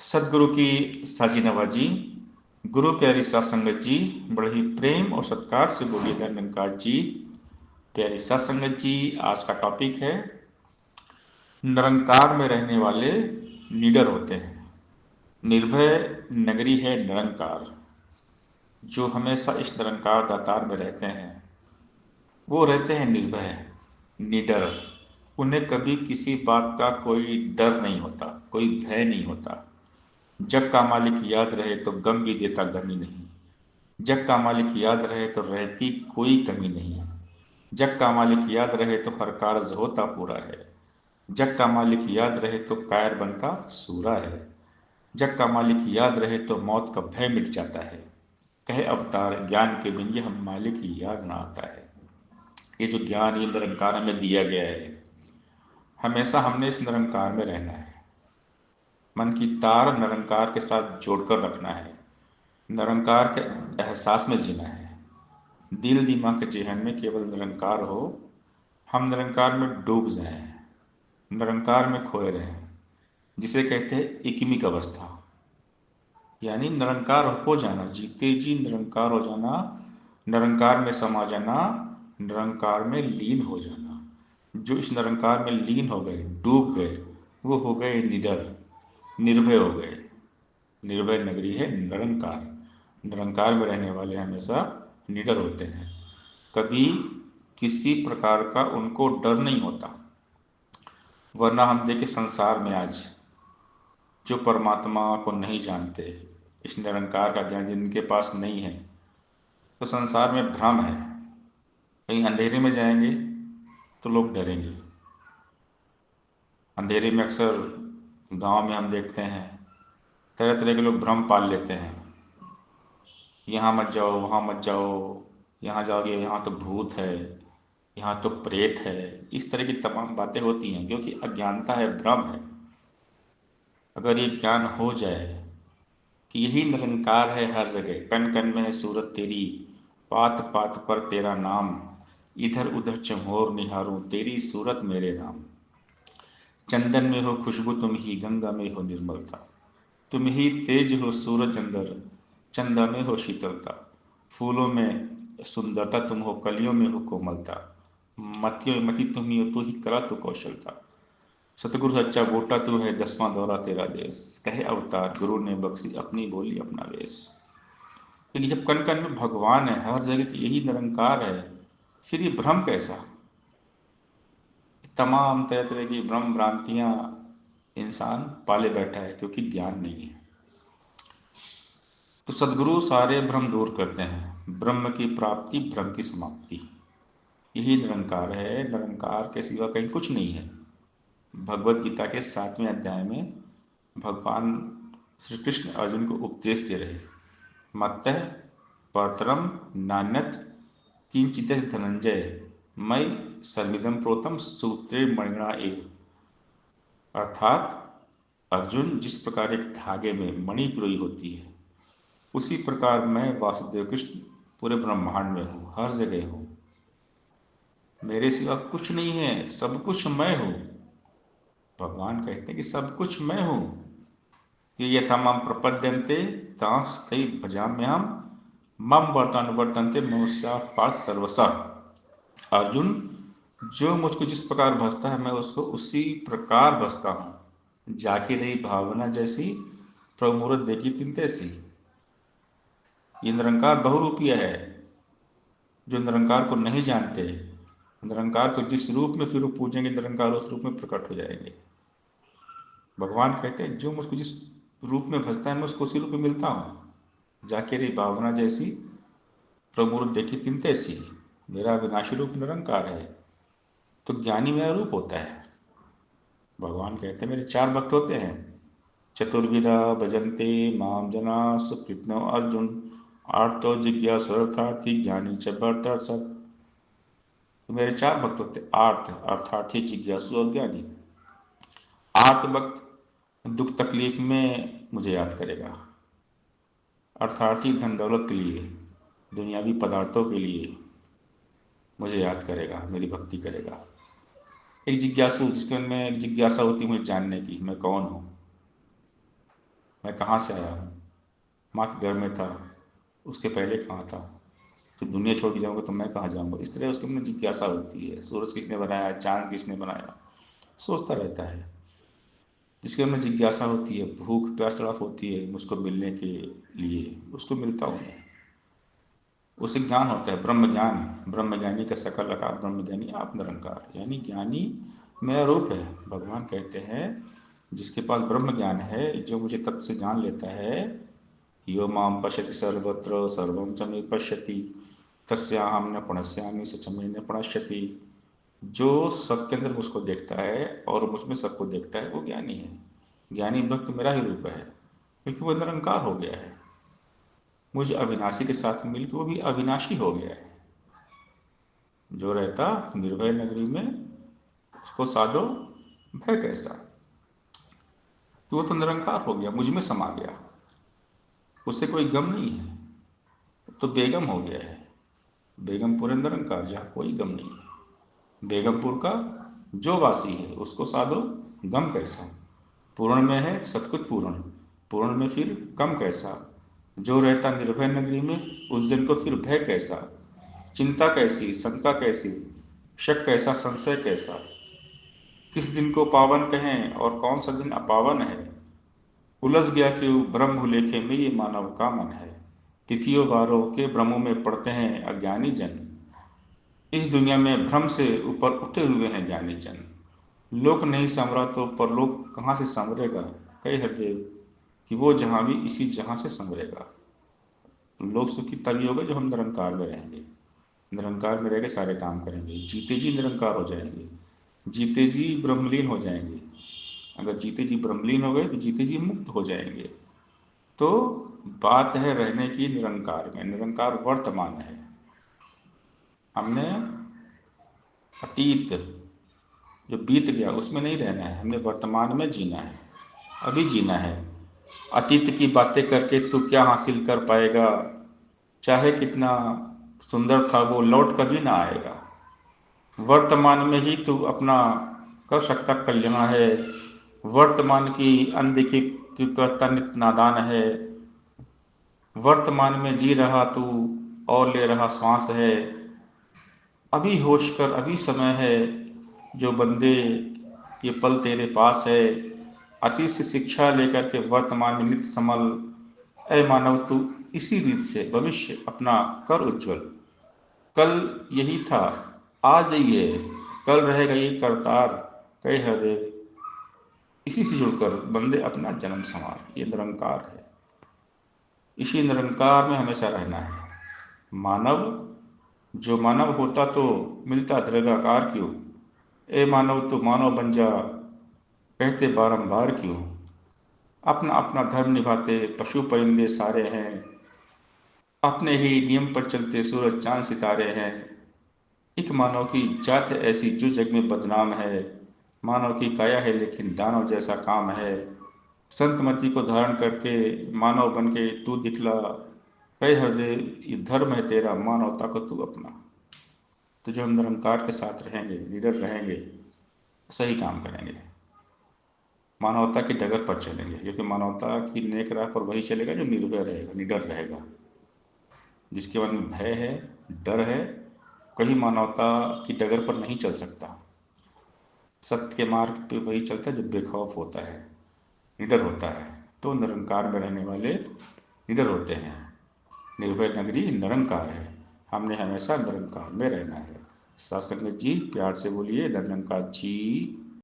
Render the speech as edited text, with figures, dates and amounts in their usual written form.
सदगुरु की साजी नवाजी। गुरु प्यारी सात संगत जी, बड़े ही प्रेम और सत्कार से बोलिए धन्यकार जी। प्यारी सात संगत जी, आज का टॉपिक है निरंकार में रहने वाले निडर होते हैं। निर्भय नगरी है निरंकार। जो हमेशा इस निरंकार दातार में रहते हैं वो रहते हैं निर्भय, निडर। उन्हें कभी किसी बात का कोई डर नहीं होता, कोई भय नहीं होता। जग का मालिक याद रहे तो गम भी देता गमी नहीं। जग का मालिक याद रहे तो रहती कोई कमी नहीं। जग का मालिक याद रहे तो हर कार्य होता पूरा है। जग का मालिक याद रहे तो कायर बनता सूरा है। जग का मालिक याद रहे तो मौत का भय मिट जाता है। कहे अवतार ज्ञान के बिन यह मालिक ही याद ना आता है। ये जो ज्ञान ये निरंकार हमें दिया गया है, हमेशा हमने इस निरंकार में रहना है। मन की तार निरंकार के साथ जोड़कर रखना है। निरंकार के एहसास में जीना है। दिल दिमाग के जेहन में केवल निरंकार हो। हम निरंकार में डूब जाएं, निरंकार में खोए रहें, जिसे कहते हैं एकिमिक अवस्था। यानी निरंकार हो जाना, जीते जी निरंकार हो जाना, निरंकार में समा जाना, निरंकार में लीन हो जाना। जो इस निरंकार में लीन हो गए, डूब गए, वो हो गए निडर, निर्भय हो गए। निर्भय नगरी है निरंकार। निरंकार में रहने वाले हमेशा निडर होते हैं। कभी किसी प्रकार का उनको डर नहीं होता। वरना हम देखें संसार में आज जो परमात्मा को नहीं जानते, इस निरंकार का ज्ञान जिनके पास नहीं है, तो संसार में भ्रम है। कहीं अंधेरे में जाएंगे तो लोग डरेंगे। अंधेरे में अक्सर गांव में हम देखते हैं तरह तरह के लोग भ्रम पाल लेते हैं। यहाँ मत जाओ, वहाँ मत जाओ, यहाँ जाओगे यहाँ तो भूत है, यहाँ तो प्रेत है। इस तरह की तमाम बातें होती हैं क्योंकि अज्ञानता है, भ्रम है। अगर ये ज्ञान हो जाए कि यही निरंकार है हर जगह, कण कण में है सूरत तेरी, पात पात पर तेरा नाम, इधर उधर चमोर निहारूं तेरी सूरत मेरे नाम। चंदन में हो खुशबू तुम ही, गंगा में हो निर्मलता, तुम ही तेज हो सूरज अंदर, चंदा में हो शीतलता। फूलों में सुंदरता तुम हो, कलियों में हो कोमलता, मतियों में मति तुम ही हो, तू ही कला तू कौशलता। सतगुरु सच्चा बूटा तू है, दसवां दौरा तेरा देश, कहे अवतार गुरु ने बख्शी अपनी बोली अपना वेश। क्योंकि जब कण कण में भगवान है, हर जगह की यही निरंकार है, फिर ये भ्रम कैसा। तमाम तरह तरह की भ्रम भ्रांतियां इंसान पाले बैठा है क्योंकि ज्ञान नहीं है। तो सदगुरु सारे भ्रम दूर करते हैं। ब्रह्म की प्राप्ति, भ्रम की समाप्ति, यही निरंकार है। निरंकार के सिवा कहीं कुछ नहीं है। भगवत गीता के 7वें अध्याय में भगवान श्री कृष्ण अर्जुन को उपदेश दे रहे, मत्तः परतरम नान्यत् किंचित् धनंजय मयि सर्विदं प्रोतम सूत्रे मणिगणा एव। अर्थात अर्जुन, जिस प्रकार एक धागे में मणि पिरोई होती है, उसी प्रकार मैं वासुदेव कृष्ण पूरे ब्रह्मांड में हूँ, हर जगह हूँ। मेरे सिवा कुछ नहीं है, सब कुछ मैं हूँ। भगवान कहते हैं कि सब कुछ मैं हूँ। ये यथा माम प्रपद्यन्ते तांस्तै भजाम्यहम्, मम वर्तन्ते मनुष्या पार्थ सर्वसा। अर्जुन, जो मुझको जिस प्रकार भजता है मैं उसको उसी प्रकार भजता हूँ। जाकी रही भावना जैसी, प्रभु मूरत देखी तिन तैसी। ये निरंकार बहुरूपीय है। जो निरंकार को नहीं जानते, निरंकार को जिस रूप में फिर वो पूजेंगे, निरंकार उस रूप में प्रकट हो जाएंगे। भगवान कहते हैं जो मुझको जिस रूप में भजता है मैं उसको उसी रूप में मिलता हूँ। जाके रही भावना जैसी, प्रभु देखी तिन तैसी। मेरा विनाशी रूप निरंकार है, तो ज्ञानी मेरा रूप होता है। भगवान कहते हैं मेरे चार भक्त होते हैं, चतुर्विधा भजन्ते माम जना सुकृत्नो अर्जुन, आर्तो जिज्ञासुरर्थार्थी ज्ञानी च भरतर्षभ। तो मेरे चार भक्त होते हैं, आर्थ अर्थार्थी, जिज्ञासु और ज्ञानी। आर्त भक्त दुख तकलीफ में मुझे याद करेगा। अर्थार्थी धन दौलत के लिए, दुनियावी पदार्थों के लिए मुझे याद करेगा, मेरी भक्ति करेगा। एक जिज्ञासु, जिसके मन में एक जिज्ञासा होती है मुझे जानने की, मैं कौन हूँ। मैं कहाँ से आया हूँ, माँ के घर में था, उसके पहले कहाँ था, जब दुनिया छोड़ के जाऊँगा तो मैं कहाँ जाऊँगा। इस तरह उसके मन में जिज्ञासा होती है, सूरज किसने बनाया, चाँद किसने बनाया, सोचता रहता है। जिसके मन में जिज्ञासा होती है, भूख प्यास तड़प होती है मुझको मिलने के लिए, उसको मिलता हूँ मैं। उसे ज्ञान होता है, ब्रह्म ज्ञान। ब्रह्म ज्ञानी का सकल आकार ब्रह्म ज्ञानी आप निरंकार, यानी ज्ञानी मेरा रूप है। भगवान कहते हैं जिसके पास ब्रह्म ज्ञान है, जो मुझे तत्व से जान लेता है, यो माम पश्यति सर्वत्र सर्वं च मे पश्यति तस्याहं न प्रणश्यामि स च मे न प्रणश्यति। जो सबके अंदर मुझको देखता है और मुझ में सबको देखता है वो ज्ञानी है। ज्ञानी भक्त मेरा ही रूप है, क्योंकि वो निरंकार हो गया है। मुझ अविनाशी के साथ मिलकर वो भी अविनाशी हो गया है। जो रहता निर्भय नगरी में उसको साधो भय कैसा, कि वो तो निरंकार हो गया, मुझ में समा गया, उसे कोई गम नहीं है, तो बेगम हो गया है। बेगमपुर निरंकार, जहाँ कोई गम नहीं है। बेगमपुर का जो वासी है उसको साधो गम कैसा, पूर्ण में है सब कुछ पूर्ण, पूर्ण में फिर कम कैसा। जो रहता निर्भय नगरी में उस दिन को फिर भय कैसा, चिंता कैसी, शंका कैसी, शक कैसा, संशय कैसा। किस दिन को पावन कहें और कौन सा दिन अपावन है। उलझ गया क्यों ब्रह्म भुलेखे में ये मानव का मन है। तिथियों वारों के भ्रमों में पड़ते हैं अज्ञानी जन। इस दुनिया में भ्रम से ऊपर उठे हुए हैं ज्ञानी जन। लोक नहीं संवरा तो परलोक कहाँ से संवरेगा। कई हृदय कि वो जहाँ भी इसी जहाँ से संवरेगा। लोग सुखी तभी होगा जब हम निरंकार में रहेंगे। निरंकार में रह के सारे काम करेंगे, जीते जी निरंकार हो जाएंगे, जीते जी ब्रह्मलीन हो जाएंगे। अगर जीते जी ब्रह्मलीन हो गए तो जीते जी मुक्त हो जाएंगे। तो बात है रहने की निरंकार में। निरंकार वर्तमान है। हमने अतीत जो बीत गया उसमें नहीं रहना है, हमने वर्तमान में जीना है, अभी जीना है। अतीत की बातें करके तू क्या हासिल कर पाएगा, चाहे कितना सुंदर था वो लौट कभी ना आएगा। वर्तमान में ही तू अपना कर सकता कल्याण है। वर्तमान की अनदेखी की करता नित नादान है। वर्तमान में जी रहा तू और ले रहा सांस है। अभी होश कर अभी समय है, जो बंदे ये पल तेरे पास है। अतीत से शिक्षा लेकर के वर्तमान में नित्य संभल। ऐ मानव तू इसी रीत से भविष्य अपना कर उज्जवल। कल यही था, आज यही है, कल रहेगा ये करतार। कई हृदय इसी से जुड़कर बंदे अपना जन्म संवार। ये निरंकार है, इसी निरंकार में हमेशा रहना है। मानव जो मानव होता तो मिलता दीर्घाकार क्यों। ए मानव तो मानव बन जा, कहते बारंबार क्यों। अपना अपना धर्म निभाते पशु परिंदे सारे हैं। अपने ही नियम पर चलते सूरज चांद सितारे हैं। एक मानव की जात है ऐसी जो जग में बदनाम है। मानव की काया है लेकिन दानव जैसा काम है। संत मति को धारण करके मानव बन के तू दिखला। कई हृदय ये धर्म है तेरा, मानवता को तू अपना। तो जो हम निरंकार के साथ रहेंगे, निडर रहेंगे, सही काम करेंगे, मानवता की डगर पर चलेंगे। क्योंकि मानवता की नेक राह पर वही चलेगा जो निर्भय रहेगा, निडर रहेगा। जिसके मन में भय है, डर है, कहीं मानवता की डगर पर नहीं चल सकता। सत्य के मार्ग पे वही चलता है जो बेखौफ होता है, निडर होता है। तो निरंकार में रहने वाले निडर होते हैं। निर्भय नगरी निरंकार है, हमने हमेशा निरंकार में रहना है। साथ संगत जी प्यार से बोलिए निरंकार जी